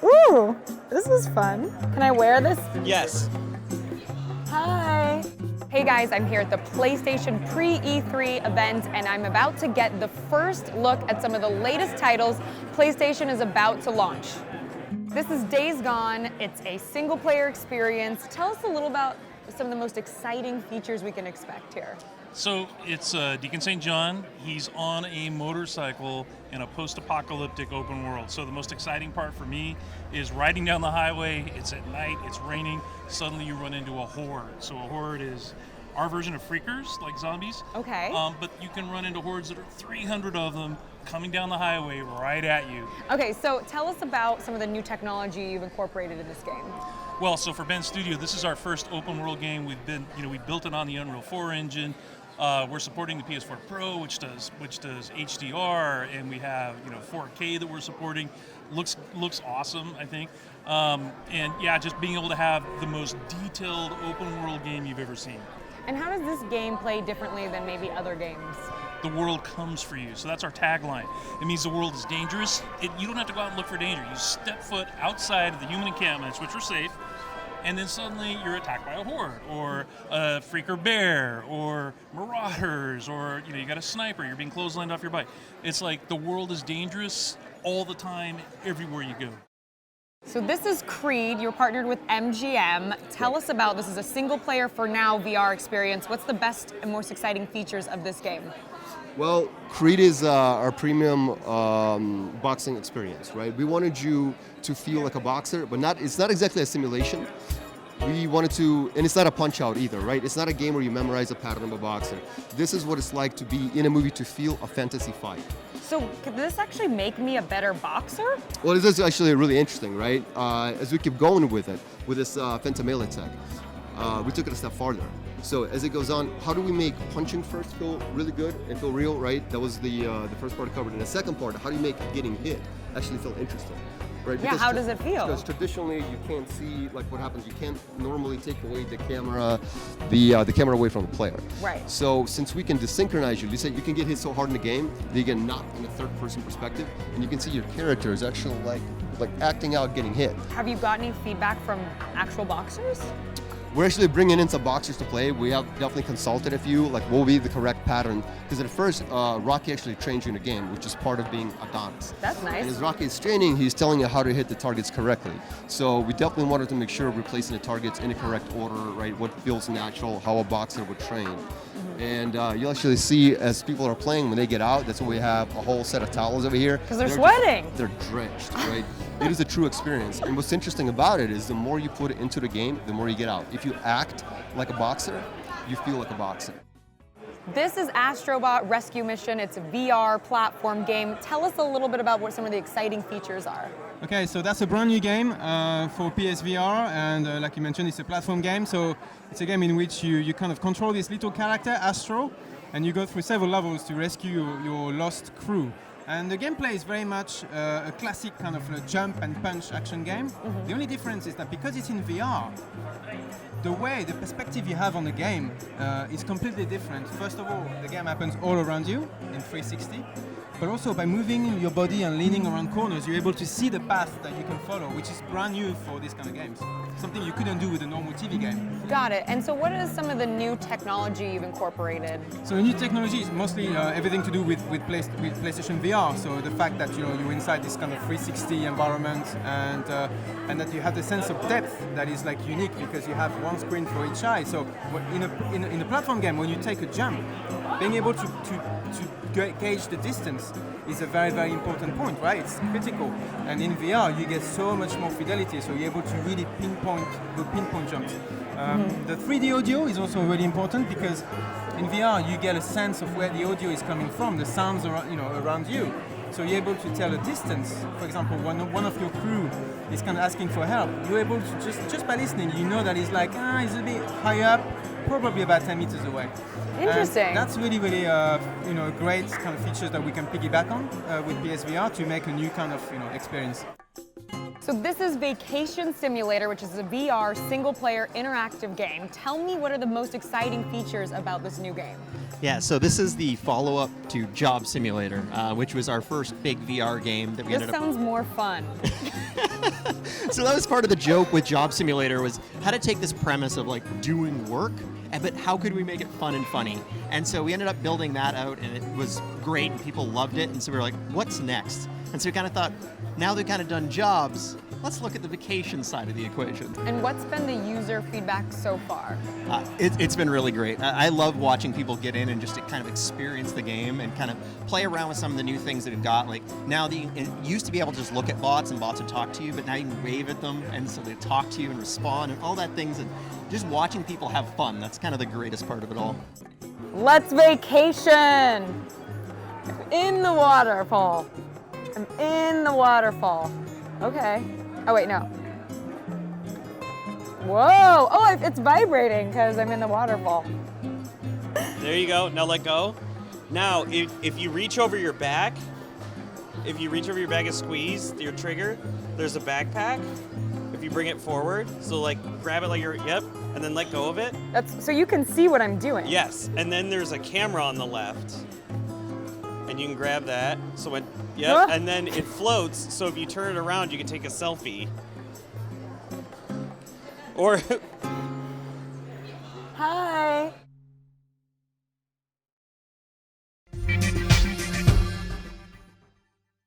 Ooh, this is fun. Can I wear this? Yes. Hi. Hey guys, I'm here at the PlayStation Pre-E3 event and I'm about to get the first look at some of the latest titles PlayStation is about to launch. This is Days Gone. It's a single player experience. Tell us a little about some of the most exciting features we can expect here. So it's Deacon St. John. He's on a motorcycle in a post-apocalyptic open world. So the most exciting part for me is riding down the highway. It's at night, it's raining. Suddenly you run into a horde. So a horde is our version of freakers, like zombies. Okay. But you can run into hordes that are 300 of them coming down the highway right at you. Okay, so tell us about some of the new technology you've incorporated in this game. Well, so for Ben Studio, this is our first open world game. We built it on the Unreal 4 engine. We're supporting the PS4 Pro, which does HDR, and we have 4K that we're supporting. Looks awesome, I think. And yeah, just being able to have the most detailed open world game you've ever seen. And how does this game play differently than maybe other games? The world comes for you. So that's our tagline. It means the world is dangerous. You don't have to go out and look for danger. You step foot outside of the human encampments, which are safe, and then suddenly you're attacked by a horde, or a freaker bear, or marauders, or you got a sniper, you're being clotheslined off your bike. It's like the world is dangerous all the time, everywhere you go. So this is Creed. You're partnered with MGM. Tell us about this. Is a single player for now VR experience. What's the best and most exciting features of this game? Well, Creed is our premium boxing experience, right? We wanted you to feel like a boxer, but it's not exactly a simulation. We wanted to, and it's not a punch out either, right? It's not a game where you memorize a pattern of a boxer. This is what it's like to be in a movie, to feel a fantasy fight. So could this actually make me a better boxer? Well, this is actually really interesting, right? As we keep going with it, with this phantom melee tech, we took it a step farther. So as it goes on, how do we make punching first feel really good and feel real, right? That was the first part covered. And the second part, how do you make getting hit actually feel interesting, right? Yeah, how does it feel? Because traditionally you can't see like what happens. You can't normally take away the camera away from the player. Right. So since we can desynchronize you can get hit so hard in the game that you get knocked in a third person perspective, and you can see your character is actually like acting out getting hit. Have you got any feedback from actual boxers? We're actually bringing in some boxers to play. We have definitely consulted a few, like what will be the correct pattern. Because at first, Rocky actually trains you in the game, which is part of being Adonis. That's nice. And as Rocky is training, he's telling you how to hit the targets correctly. So we definitely wanted to make sure we're placing the targets in the correct order, right? What feels natural, how a boxer would train. Mm-hmm. And you'll actually see as people are playing, when they get out, that's why we have a whole set of towels over here. Because they're sweating. They're drenched, right? It is a true experience. And what's interesting about it is the more you put it into the game, the more you get out. If you act like a boxer, you feel like a boxer. This is Astrobot Rescue Mission. It's a VR platform game. Tell us a little bit about what some of the exciting features are. Okay, so that's a brand new game for PSVR, and like you mentioned, it's a platform game. So it's a game in which you kind of control this little character, Astro, and you go through several levels to rescue your lost crew. And the gameplay is very much a classic kind of jump and punch action game. Mm-hmm. The only difference is that because it's in VR, the perspective you have on the game is completely different. First of all, the game happens all around you in 360, but also by moving your body and leaning around corners, you're able to see the path that you can follow, which is brand new for these kind of games. Something you couldn't do with a normal TV game. Got it. And so what is some of the new technology you've incorporated? So the new technology is mostly everything to do with PlayStation VR. So the fact that you're inside this kind of 360 environment, and that you have the sense of depth that is like unique because you have one screen for each eye. So in a platform game, when you take a jump, being able to gauge the distance is a very, very important point, right? It's critical. And in VR, you get so much more fidelity, so you're able to really pinpoint jumps. The 3D audio is also really important because in VR, you get a sense of where the audio is coming from, the sounds around you. So you're able to tell a distance. For example, one of your crew is kind of asking for help. You're able to just by listening, you know that he's like, he's a bit high up, probably about 10 meters away. Interesting. And that's really, really, great kind of features that we can piggyback on with PSVR to make a new kind of, experience. So this is Vacation Simulator, which is a VR single-player interactive game. Tell me what are the most exciting features about this new game? Yeah, so this is the follow-up to Job Simulator, which was our first big VR game that we ended up... This sounds more fun. So that was part of the joke with Job Simulator, was how to take this premise of like doing work, but how could we make it fun and funny? And so we ended up building that out, and it was great, and people loved it. And so we were like, what's next? And so we kind of thought, now they've kind of done jobs, let's look at the vacation side of the equation. And what's been the user feedback so far? It's been really great. I love watching people get in and just to kind of experience the game and kind of play around with some of the new things that we've got. Like now, it used to be able to just look at bots and bots would talk to you, but now you can wave at them and so they talk to you and respond and all that things. And just watching people have fun, that's kind of the greatest part of it all. Let's vacation! I'm in the waterfall. I'm in the waterfall. Okay. Oh wait, no. Whoa! Oh, it's vibrating because I'm in the waterfall. There you go. Now let go. Now, if you reach over your back, and squeeze your trigger, there's a backpack. If you bring it forward, so like grab it like yep, and then let go of it. So you can see what I'm doing. Yes, and then there's a camera on the left, and you can grab that. So when yep, and then it floats. So if you turn it around, you can take a selfie. Or Hi.